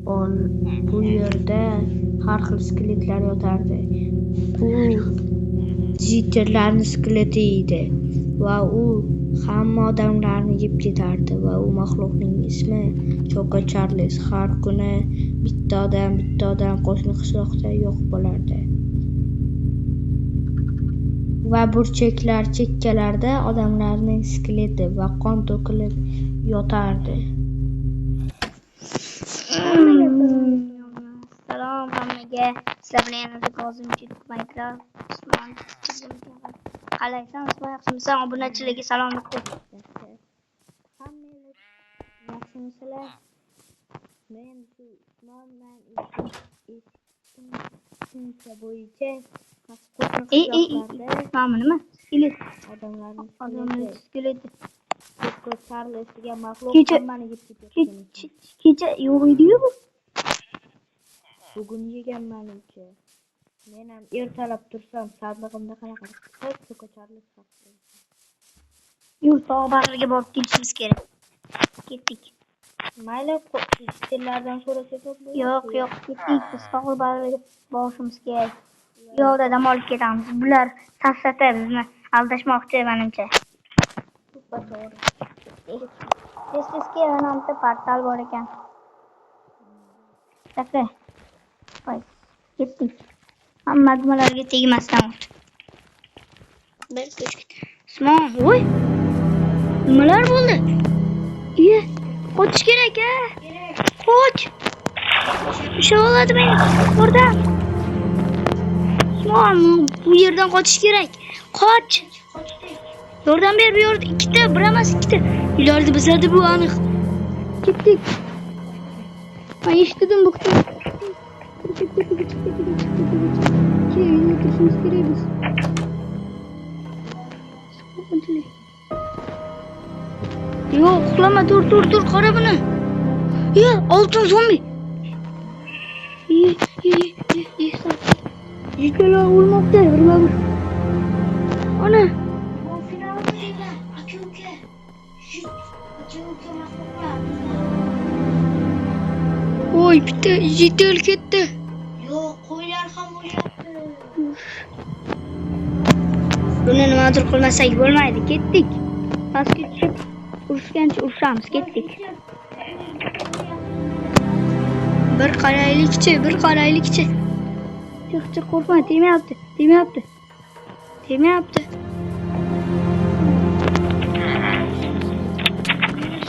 Bu yerda har xil skeletlar yotardi. Bu jiterlarning skeleti edi va u hamma odamlarni yeb ketardi va u maxluqning ismi Choco Charles. Har kuni bitta odam qo'shni qishloqda yo'q bo'lardi. Va burchaklar chekkalarda odamlarning skeleti va qon to'kilib yotardi. Salom hammaga. Sizlar bilan yana Kozimchik Minecraft Usmon. Qalaysan Usmon? Yaxshimisan? Obunachilarga salomlik qo'y. Hammangiz yaxshimisizlar? Men shu Usmonman. Tushuncha bo'yicha Nomi nima? Skelet. Odamlarning skeleti. Choco Charles degan maxluq Kecha- hammani yeb ketgan. Kecha yo'q edi-yu bu. Bugun yeganman uncha. Men ham ertalab tursam, sandig'imda qanaqa Choco Charles haqida. Yur, tog' bag'riga borib kelishimiz kerak. Ketdik. Mayli, sizlardan so'rasak bo'ladi. Yo'q, ketdik. Biz tog' bag'riga borishimiz kerak. Yo'lda dam olib ketamiz. Bular safsata bizni aldashmoqchi menimcha. Tez-tezga yonimda portal bor ekan. Taka. Voy, ketdik. Hamma nimalarga tegmasdan. Bir ko'chki. Usmon, voy. Nimalar bo'ldi? Iye, qochish kerak-a? Qoch. Ushladi meni. Oradan. Usmon, bu yerdan qochish kerak. Qoch. Yordam ber, bu yerda ikkita, bir emas ikkita. Ularni bizadi bu aniq. Ketdik. Men eshitdim bu qizni. Keyin turishimiz kerak biz. Yo'q, uxlama, tur, qara buni. Ye, oltin zombi. Ye. Yigitlar o'lmoqda, bir. Ana. Oy, bitta jitel ketdi. Yo'q, qo'ylar ham o'lyapti. Buni nimadir qilmasak bo'lmaydi. Ketdik. Pastga tushib urushgancha urushamiz. Ketdik. Bir qaraylikchi. Chiq, qo'rqma, tegmayapti.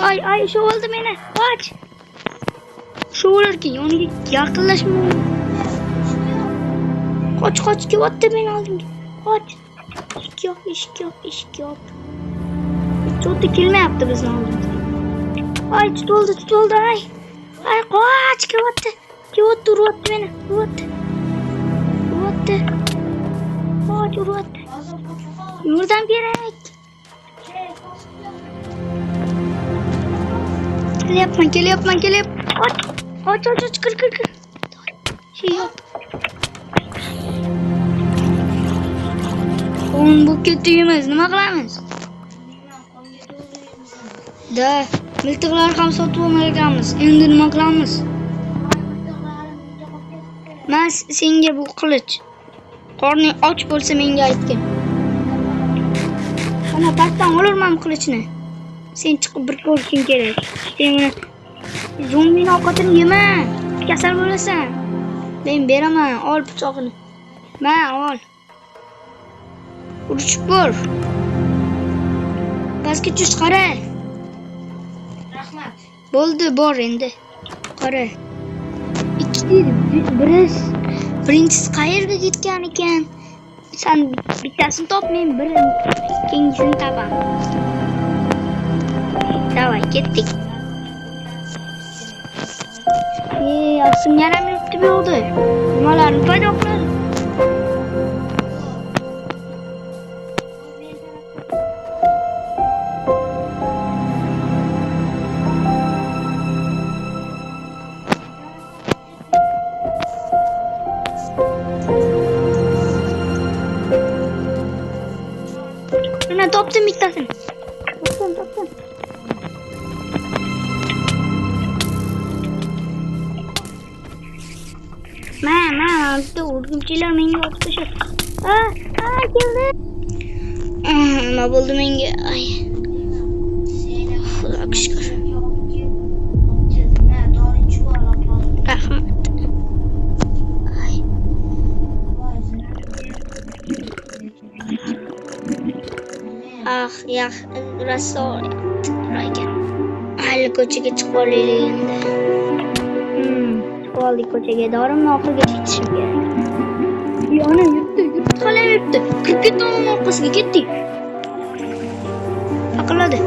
Ay, shu oldi meni. Qoch. Shu o'larkan, yoniga yaqinlashma. Qoch, kelyapti meni oldimga. Qoch. Eshik yo'q. Cho'ti kelmayapti bizni oldimizga. Ay, tutuldi, ay. Ay, qoch, kelyapti, uryapti meni. Qoch, uryapti. Yordam kerak. Kelyapman. Qoch, kir. Şey yo'q. Qon bu ketdimiz, nima qilamiz? Da, miltiqlar ham sotib olmaganmiz. Endi nima qilamiz? Men senga bu qilich. Qorning och bo'lsa menga aytgin. Ana pastdan olurman qilichni. Sen chiqib bir ko'rishing kerak. Sen uni zombini ovqatini yema. Kasal bo'lasan. Men beraman, ol pichoqni. Men ol. Urushib bor. Pastga tush, qara. Rahmat. Bo'ldi, bor endi. Qara. Birinchisi qayerga ketgan ekan? Sen bittasini top, men ikkinchisini topaman. Davay, ketdik. Asım yaram yurtdi bu yoqda. Nimalarni paydo qiladi? Ana topdim bittasini. Topdim. Men bitta o'rgimchilar menga otib tashladi. Keldi. Nima bo'ldi menga? Ay. Xudoga shukr. Rahmat. Ay. Yo'q, rassol ekan. Hali ko'chaga chiqib olaylik endi. Chiqib oldik ko'chaga. Dorimni oxirigacha yetishim kerak. Ana yuribdi, qalay yuribdi. Kirib ketdi uning orqasiga ketdik. Aqladi.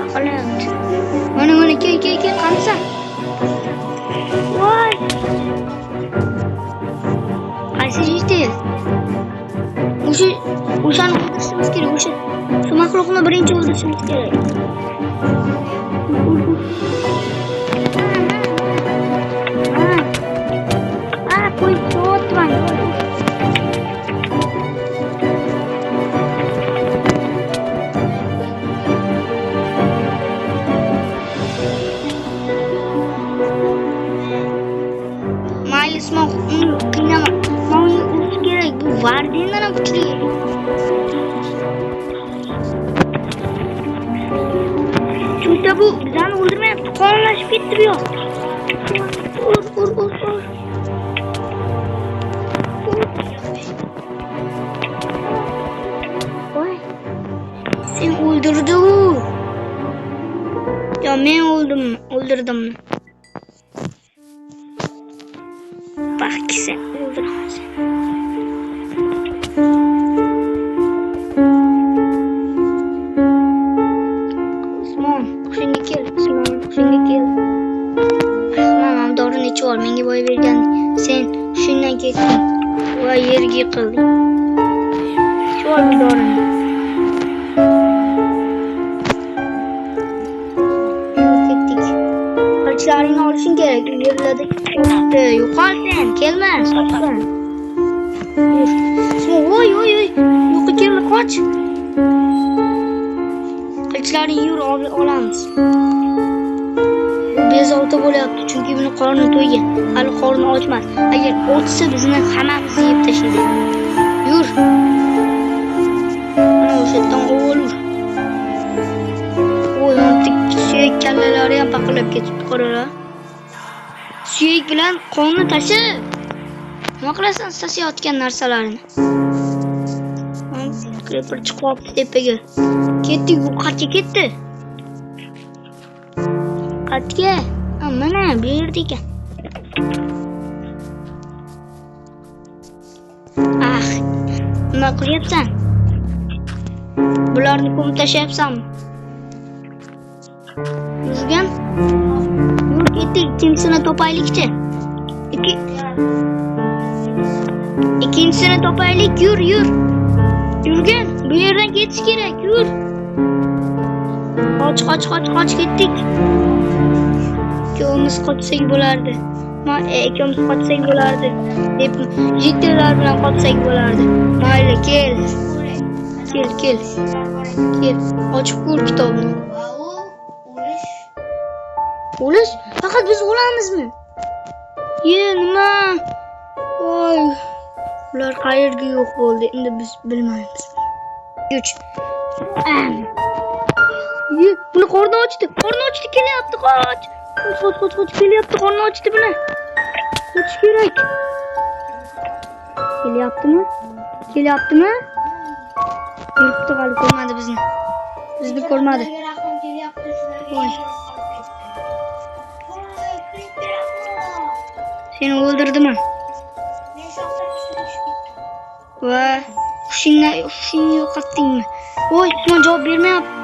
Aqlayapti. Mana kel, qanasan? Voy. Qaysi jitil? O'shani o'ldirishimiz kerak. Shu maxluqni birinchi o'ldirishimiz kerak. Qo'y so'tman. Maylis, men qiynama. Men urish kerak. Bu vardiyadan ham kuchli. Chunki bu bizani o'ldirmayapti. Qonlashib ketdi bu yoq. Ur. Voy. Sen o'ldirdi-ku. Yo, men o'ldirdim. Bak sen öldüremezsin. Osmon, hushingga kel. Mamam dorini ichib ol, menga boy bergan. Sen shundan ketding va yerga yiqilding. Ichib ol bu dorini. Ketdik. Qilinchlaringni olishing kerak. Yerlarda yo'qol sen, kelma, sotsan. Voy. Yo'qqa kelma, qoch. Qilichlaring yur, olamiz. Bezovta bo'lyapti, chunki buni qorni to'ygan. Hali qorni ochmas. Agar ochsa bizni hammamizni yeb tashlaydi. Yur. Mana o'sha yerdan o'lur. Voy, suyak kallalari ham paqirlab ketibdi, qaralar. Suyak bilan qonni tashib. Nima qilasan tasayotgan narsalarini? Creeper chiqib olibdi tepaga. Ketdik, u qayerga ketdi? Qayerga? Mana bu yerda ekan. Nima qilyapsan? Bularni ko'mib tashlayapsanmi? Yurgan? Yur, ketdik, ikkinchisini topaylikchi. İkincisini topaylik, yur. Yurgan, bu yerdan ketish kerak, yur. Qoch, ketdik. Ikkovimiz qochsak bo'lardi. Ikkovimiz qochsak bo'lardi. Deb jitillar bilan qochsak bo'lardi. Mayli, kel. Ochib ko'r kitobni. O'lish? Faqat biz o'lamizmi? Nima? Voy. Ular qayerga yo'q bo'ldi? Endi biz bilmaymiz. Kuch. Buni qorni ochdi. Kelyapti, qoch. Qoch, kelyapti, qorni ochdi buni. Qoch kerak. Kelyaptimi? Yuribdi, hali ko'rmadi bizni. Bizni ko'rmadi. Voy. Seni o'ldirdimi? Va hushingni yo'qotdingmi? Voy, Usmon javob bermayapti.